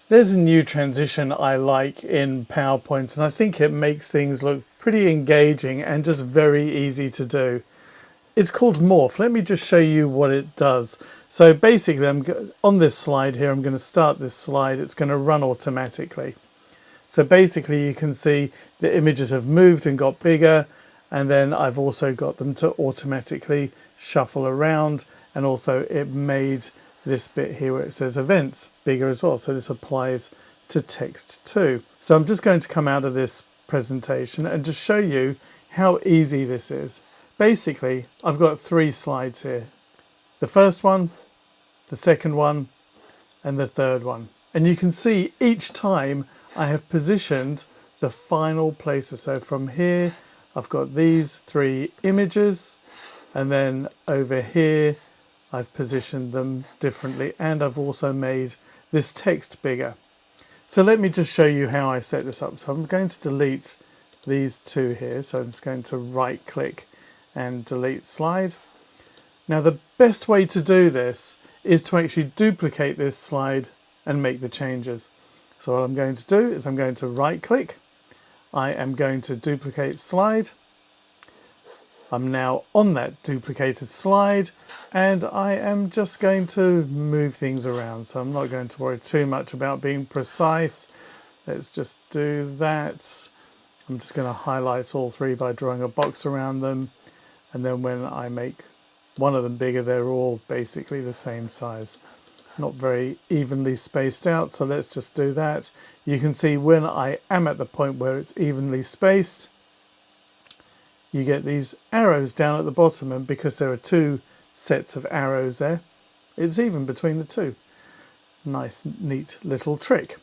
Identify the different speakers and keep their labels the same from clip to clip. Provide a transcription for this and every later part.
Speaker 1: There's a new transition I like in PowerPoint, and I think it makes things look pretty engaging and just very easy to do. It's called Morph. Let me just show you what it does. So basically, on this slide here, I'm going to start this slide. It's going to run automatically. So basically, you can see the images have moved and got bigger, and then I've also got them to automatically shuffle around, and also it made this bit here where it says events bigger as well. So this applies to text too. So I'm just going to come out of this presentation and just show you how easy this is. Basically, I've got 3 slides here. The first one, the second one, and the third one. And you can see each time I have positioned the final placer. So from here, I've got these 3 images, and then over here, I've positioned them differently, and I've also made this text bigger. So let me just show you how I set this up. So I'm going to delete these 2 here. So I'm just going to right click and delete slide. Now the best way to do this is to actually duplicate this slide and make the changes. So what I'm going to do is I'm going to right click, I am going to duplicate slide. I'm now on that duplicated slide, and I am just going to move things around. So I'm not going to worry too much about being precise. Let's just do that. I'm just going to highlight all 3 by drawing a box around them. And then when I make one of them bigger, they're all basically the same size. Not very evenly spaced out, so let's just do that. You can see when I am at the point where it's evenly spaced, you get these arrows down at the bottom, and because there are 2 sets of arrows there, it's even between the 2. Nice, neat little trick.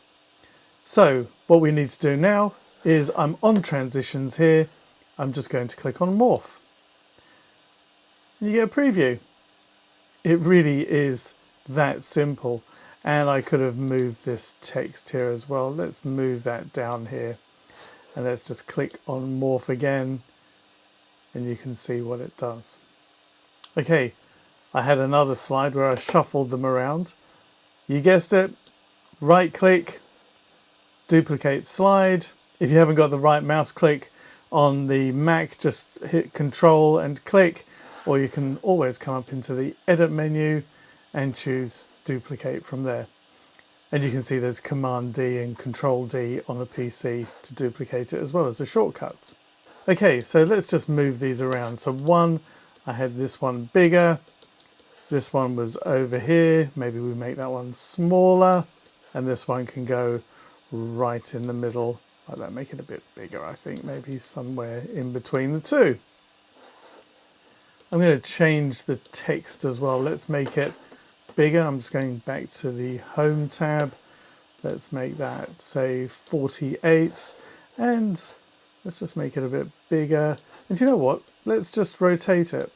Speaker 1: So what we need to do now is I'm on transitions here. I'm just going to click on Morph. And you get a preview. It really is that simple. And I could have moved this text here as well. Let's move that down here. And let's just click on Morph again. And you can see what it does. Okay, I had another slide where I shuffled them around. You guessed it, right click, duplicate slide. If you haven't got the right mouse click on the Mac, just hit Control and click, or you can always come up into the edit menu and choose duplicate from there. And you can see there's Command D and Control D on a PC to duplicate it, as well as the shortcuts. Okay, so let's just move these around. So I had this one bigger, this one was over here, maybe we make that one smaller, and this one can go right in the middle. Like that, make it a bit bigger, I think, maybe somewhere in between the 2. I'm going to change the text as well. Let's make it bigger. I'm just going back to the Home tab. Let's make that, say, 48, and let's just make it a bit bigger. And you know what? Let's just rotate it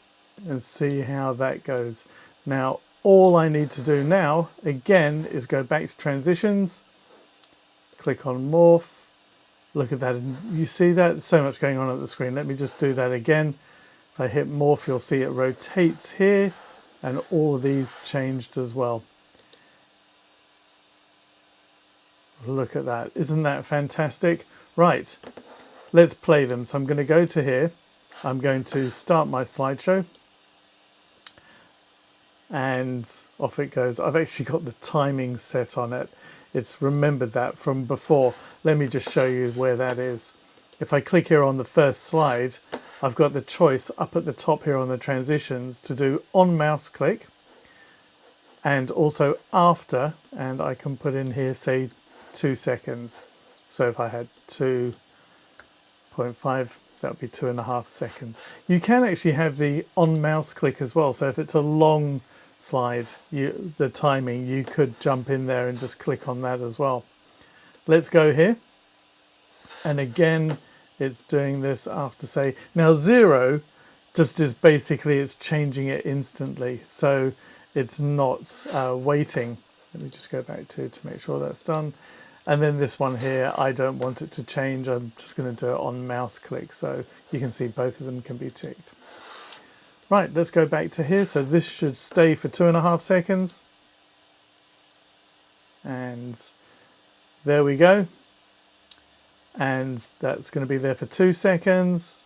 Speaker 1: and see how that goes. Now, all I need to do now, again, is go back to Transitions, click on Morph, look at that, and you see that? So much going on at the screen. Let me just do that again. If I hit Morph, you'll see it rotates here, and all of these changed as well. Look at that. Isn't that fantastic? Right, let's play them. So I'm going to go to here. I'm going to start my slideshow. And off it goes. I've actually got the timing set on it. It's remembered that from before. Let me just show you where that is. If I click here on the first slide, I've got the choice up at the top here on the transitions to do on mouse click and also after, and I can put in here, say, 2 seconds. So if I had 2.5, that would be 2.5 seconds. You can actually have the on mouse click as well. So if it's a long slide, the timing, you could jump in there and just click on that as well. Let's go here. And again, it's doing this after, say, now 0 just is basically it's changing it instantly. So it's not waiting. Let me just go back to make sure that's done. And then this one here, I don't want it to change. I'm just going to do it on mouse click. So you can see both of them can be ticked. Right, let's go back to here. So this should stay for 2.5 seconds. And There we go. And that's going to be there for 2 seconds.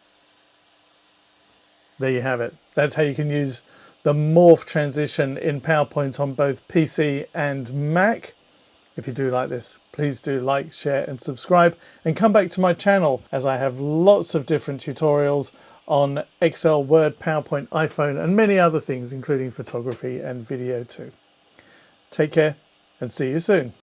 Speaker 1: There you have it. That's how you can use the morph transition in PowerPoint on both PC and Mac. If you do like this, please do like, share and subscribe, and come back to my channel as I have lots of different tutorials on Excel, Word, PowerPoint, iPhone and many other things, including photography and video too. Take care and see you soon.